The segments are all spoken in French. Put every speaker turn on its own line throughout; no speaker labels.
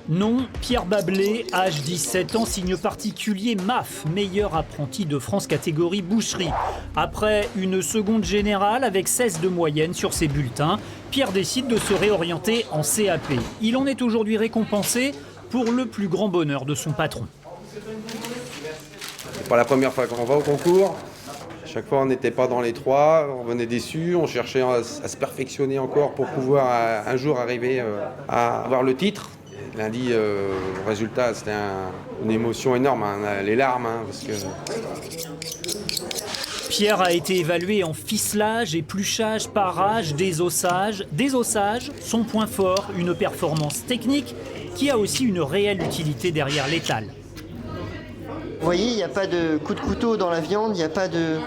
Non, Pierre Bablé, âge 17 ans, signe particulier MAF, meilleur apprenti de France catégorie boucherie. Après une seconde générale avec 16 de moyenne sur ses bulletins, Pierre décide de se réorienter en CAP. Il en est aujourd'hui récompensé pour le plus grand bonheur de son patron.
C'est pas la première fois qu'on va au concours. Chaque fois, on n'était pas dans les trois, on venait déçus, on cherchait à se perfectionner encore pour pouvoir un jour arriver à avoir le titre. Lundi, le résultat, c'était une émotion énorme, hein, les larmes. Parce que...
Pierre a été évalué en ficelage, épluchage, parage, désossage. Désossage, son point fort, une performance technique qui a aussi une réelle utilité derrière l'étal.
Vous voyez, il n'y a pas de coup de couteau dans la viande, il n'y a pas de...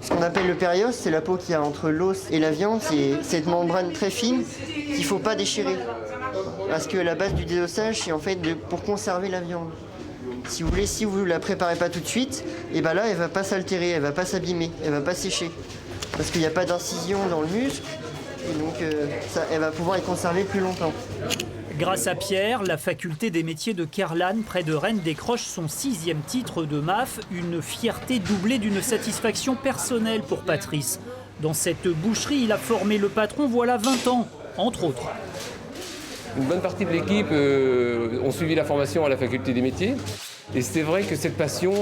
Ce qu'on appelle le périos, c'est la peau qu'il y a entre l'os et la viande, c'est cette membrane très fine qu'il ne faut pas déchirer. Parce que la base du désossage, c'est en fait pour conserver la viande. Si vous voulez, si vous ne la préparez pas tout de suite, et ben là, elle ne va pas s'altérer, elle ne va pas s'abîmer, elle ne va pas sécher. Parce qu'il n'y a pas d'incision dans le muscle, et donc elle va pouvoir être conservée plus longtemps.
Grâce à Pierre, la faculté des métiers de Kerlan, près de Rennes, décroche son 6e titre de MAF, une fierté doublée d'une satisfaction personnelle pour Patrice. Dans cette boucherie, il a formé le patron voilà 20 ans, entre autres.
Une bonne partie de l'équipe ont suivi la formation à la faculté des métiers. Et c'est vrai que cette passion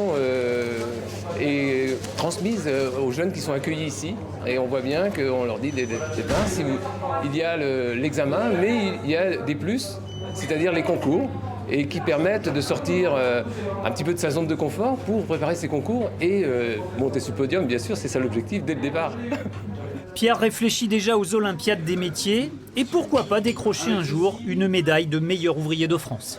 est transmise aux jeunes qui sont accueillis ici. Et on voit bien qu'on leur dit il y a l'examen, mais il y a des plus, c'est-à-dire les concours, et qui permettent de sortir un petit peu de sa zone de confort pour préparer ces concours et monter sur le podium, bien sûr, c'est ça l'objectif dès le départ.
Pierre réfléchit déjà aux Olympiades des métiers et pourquoi pas décrocher un jour une médaille de meilleur ouvrier de France.